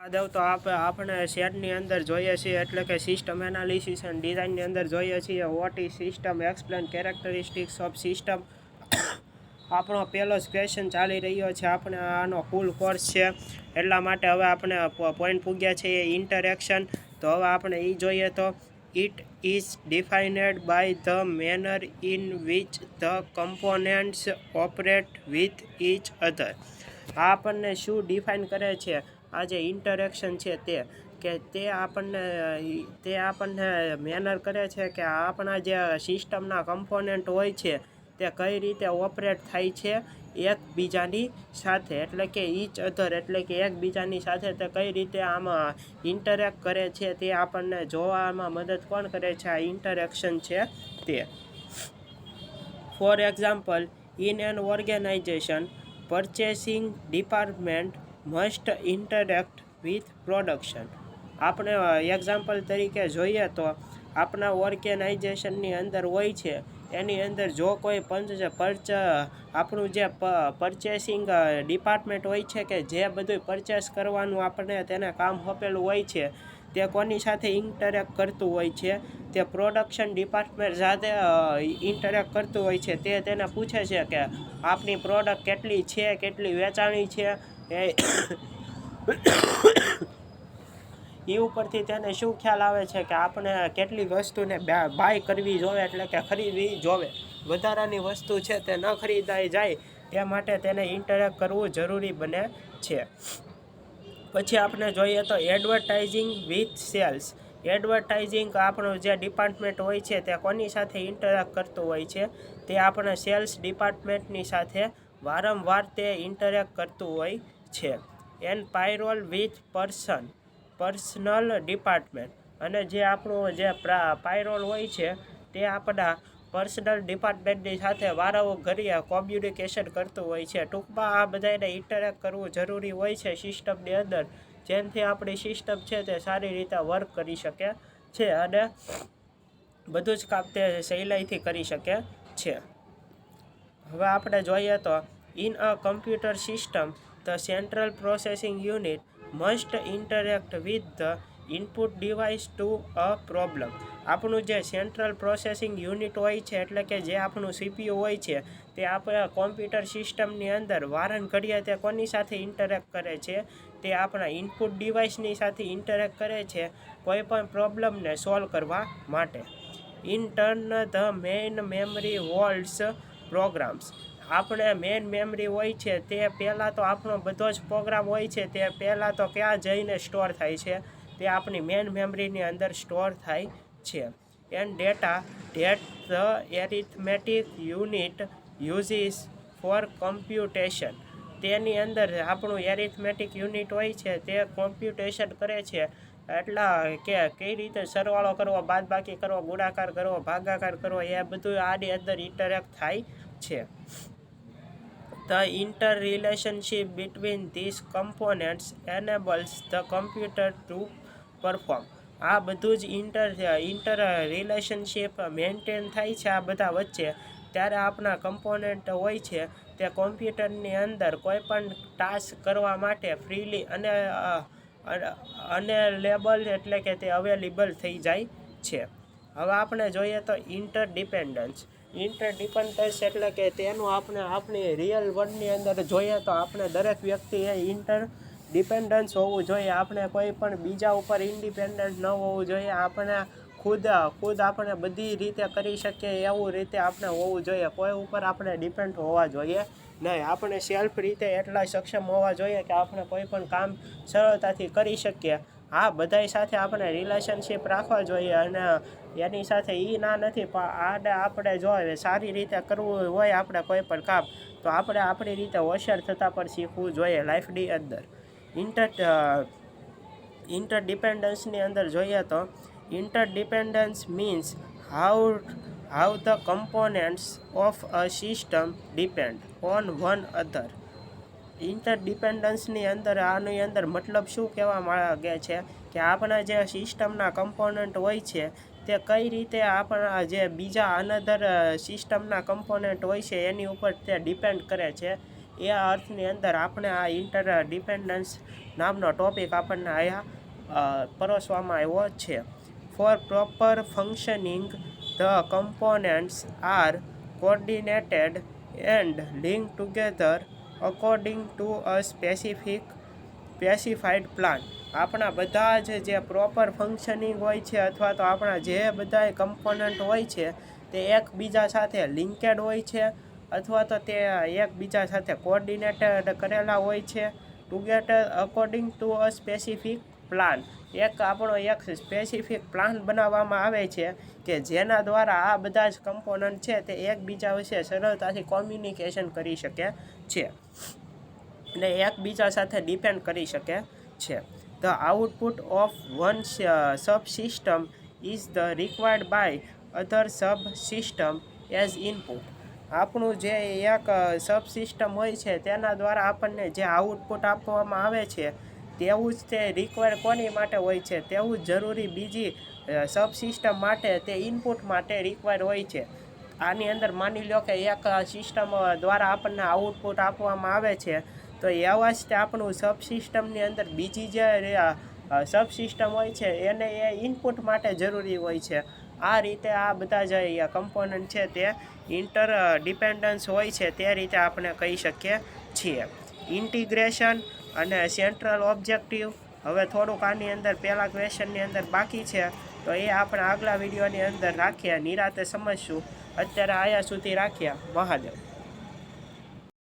આદવ તો આપણે સેટની અંદર જોઈએ છીએ એટલે કે સિસ્ટમ એનાલિસિસ એન્ડ ડિઝાઇનની અંદર જોઈએ છીએ what is system explain characteristics of system. આપણો પહેલો જ ક્વેશ્ચન ચાલી રહ્યો છે. આપણે આનો ફૂલ કોર્સ છે એટલા માટે હવે આપણે પોઈન્ટ પૂગ્યા છે ઇન્ટરેક્શન. તો હવે આપણે એ જોઈએ તો it is defined by the manner in which the components operate with each other. આ આપણને શું ડિફાઇન કરે છે? આ જે ઇન્ટરેક્શન છે તે આપણને મેનર કરે છે કે આપણા જે સિસ્ટમના કમ્પોનેન્ટ હોય છે તે કઈ રીતે ઓપરેટ થાય છે એકબીજાની સાથે, એટલે કે ઈચ અધર, એટલે કે એકબીજાની સાથે તે કઈ રીતે આમાં ઇન્ટરેક્ટ કરે છે તે આપણને જોવામાં મદદ કોણ કરે છે? આ ઇન્ટરેક્શન છે તે. For example, in an organization purchasing department must interact with production. આપણે એક્ઝામ્પલ તરીકે જોઈએ તો આપણા ઓર્ગેનાઇઝેશનની અંદર હોય છે એની અંદર જો કોઈ આપણું જે પરચેસિંગ ડિપાર્ટમેન્ટ હોય છે કે જે બધું પરચેસ કરવાનું આપણે તેને કામ સોંપેલું હોય છે તે કોની સાથે ઇન્ટરેક્ટ કરતું હોય છે? તે પ્રોડક્શન ડિપાર્ટમેન્ટ સાથે ઇન્ટરેક્ટ કરતું હોય છે. તે તેને પૂછે છે કે આપની પ્રોડક્ટ કેટલી છે, કેટલી વેચાણી છે, એ ઉપરથી તેને શું ખ્યાલ આવે છે કે આપણે કેટલી વસ્તુને બાય કરવી જોવે, એટલે કે ખરીદવી જોવે. વધારાની વસ્તુ છે તે ન ખરીદાઈ જાય તે માટે તેને ઇન્ટરેક્ટ કરવું જરૂરી બને છે. પછી આપણે જોઈએ તો એડવર્ટાઇઝિંગ વિથ સેલ્સ. એડવર્ટાઇઝિંગ આપણું જે ડિપાર્ટમેન્ટ હોય છે તે કોની સાથે ઇન્ટરેક્ટ કરતું હોય છે? તે આપણે સેલ્સ ડિપાર્ટમેન્ટની સાથે વારંવાર તે ઇન્ટરેક્ટ કરતું હોય છે. And payroll with personnel department. અને જે આપણું જે પાયરોલ હોય છે તે આપણા પર્સનલ ડિપાર્ટમેન્ટની સાથે વારંવાર કોમ્યુનિકેશન કરતું હોય છે. ટૂંકમાં આ બધાને ઇન્ટરેક્ટ કરવું જરૂરી હોય છે સિસ્ટમની અંદર, જેનાથી આપણી સિસ્ટમ છે તે સારી રીતે વર્ક કરી શકે છે અને બધું જ કામ તે સહેલાઈથી કરી શકે છે. હવે આપણે જોઈએ તો in a computer system the central processing unit must interact with the input device to a problem. આપણું જે સેન્ટ્રલ પ્રોસેસિંગ યુનિટ હોય છે, એટલે કે જે આપણું સીપીયુ હોય છે, તે આપણા કોમ્પ્યુટર સિસ્ટમની અંદર વારંઘડીએ તે કોની સાથે ઇન્ટરેક્ટ કરે છે? તે આપણા ઇનપુટ ડિવાઇસની સાથે ઇન્ટરેક્ટ કરે છે કોઈ પણ પ્રોબ્લેમને સોલ્વ કરવા માટે. In turn the main memory holds programs. આપણે મેઇન મેમરી હોય છે તે પહેલાં તો આપણો બધો જ પ્રોગ્રામ હોય છે તે પહેલાં તો ક્યાં જઈને સ્ટોર થાય છે? તે આપણી મેઇન મેમરીની અંદર સ્ટોર થાય છે. And data that the arithmetic unit uses for computation. તેની અંદર આપણું એરિથમેટિક યુનિટ હોય છે તે કોમ્પ્યુટેશન કરે છે, એટલા કે કઈ રીતે સરવાળો કરવો, બાદબાકી કરવો, ગુણાકાર કરવો, ભાગાકાર કરવો, એ બધું આની અંદર ઇન્ટરેક્ટ થાય છે. The interrelationship between this components enables the computer to perform. આ બધું જ ઇન્ટર રિલેશનશિપ મેન્ટેન થાય છે આ બધા વચ્ચે, ત્યારે આપણા કમ્પોનેન્ટ હોય છે તે કોમ્પ્યુટરની અંદર કોઈ પણ ટાસ્ક કરવા માટે ફ્રીલી અને લેબલ, એટલે કે તે અવેલેબલ થઈ જાય છે. હવે આપણે જોઈએ તો ઇન્ટરડિપેન્ડન્સ. ઇન્ટરડિપેન્ડન્સ એટલે કે તેનું આપણી રિયલ વર્લ્ડની અંદર જોઈએ તો આપણે દરેક વ્યક્તિએ ઇન્ટરડિપેન્ડન્સ હોવું જોઈએ. આપણે કોઈ પણ બીજા ઉપર ઇન્ડિપેન્ડન્ટ ન હોવું જોઈએ. આપણે ખુદ આપણે બધી રીતે કરી શકીએ એવું રીતે આપણે હોવું જોઈએ. કોઈ ઉપર આપણે ડિપેન્ડ હોવા જોઈએ નહીં. આપણે સેલ્ફ રીતે એટલા સક્ષમ હોવા જોઈએ કે આપણે કોઈ પણ કામ સરળતાથી કરી શકીએ. હા, બધાય સાથે આપણે રિલેશનશિપ રાખવા જોઈએ અને એની સાથે ના નથી, પણ આને આપણે જો સારી રીતે કરવું હોય આપણે કોઈ પણ કામ, તો આપણે આપણી રીતે હોશિયાર થતાં પણ શીખવું જોઈએ લાઈફની અંદર. ઇન્ટરડિપેન્ડન્સની અંદર જોઈએ તો interdependence means how the components of a system depend on one other. ઇન્ટરડિપેન્ડન્સની અંદર આની અંદર મતલબ શું કહેવા માંગે છે કે આપણા જે સિસ્ટમના કમ્પોનન્ટ હોય છે તે કઈ રીતે આપણા જે બીજા અનધર સિસ્ટમના કમ્પોનન્ટ હોય છે એની ઉપર તે ડિપેન્ડ કરે છે. એ અર્થની અંદર આપણે આ ઇન્ટરડિપેન્ડન્સ નામનો ટોપિક આપણને અહીંયા પરોસવામાં આવ્યો છે. For proper functioning the components are coordinated and link together according to a specified plan. આપણા બધા જ જે પ્રોપર ફંક્શનિંગ હોય છે અથવા તો આપણા જે બધા કમ્પોનન્ટ હોય છે તે એકબીજા સાથે લિંકેડ હોય છે અથવા તો તે એકબીજા સાથે કોર્ડિનેટેડ કરેલા હોય છે together according to a specific plan. આપણો એક સ્પેસિફિક પ્લાન બનાવવામાં આવે છે કે જેના દ્વારા આ બધા જ કમ્પોનન્ટ છે તે એકબીજા વિશે સરળતાથી કોમ્યુનિકેશન કરી શકે છે અને એકબીજા સાથે ડિપેન્ડ કરી શકે છે. The output of one subsystem is the required by other subsystem as input. આપણું જે એક સબસિસ્ટમ હોય છે તેના દ્વારા આપણને જે આઉટપુટ આપવામાં આવે છે તેવું જ તે રિક્વાયર કોની માટે હોય છે, તેવું જ જરૂરી બીજી સબસિસ્ટમ માટે તે ઇનપુટ માટે રિક્વાયર હોય છે. આની અંદર માની લો કે એક સિસ્ટમ દ્વારા આપણને આઉટપુટ આપવામાં આવે છે તો એવા જ તે આપણું સબસિસ્ટમની અંદર બીજી જે સબસિસ્ટમ હોય છે એને એ ઇનપુટ માટે જરૂરી હોય છે. આ રીતે આ બધા જે કમ્પોનન્ટ છે તે ઇન્ટરડિપેન્ડન્સ હોય છે તે રીતે આપણે કહી શકીએ છીએ. ઇન્ટિગ્રેશન અને સેન્ટ્રલ ઓબ્જેક્ટિવ. હવે થોડુંક આની અંદર પહેલાં ક્વેશ્ચનની અંદર બાકી છે તો એ આપણે આગલા વિડીયોની અંદર રાખીએ, નિરાતે સમજશું. અત્યારે આયા સુધી રાખ્યા. મહાદેવ.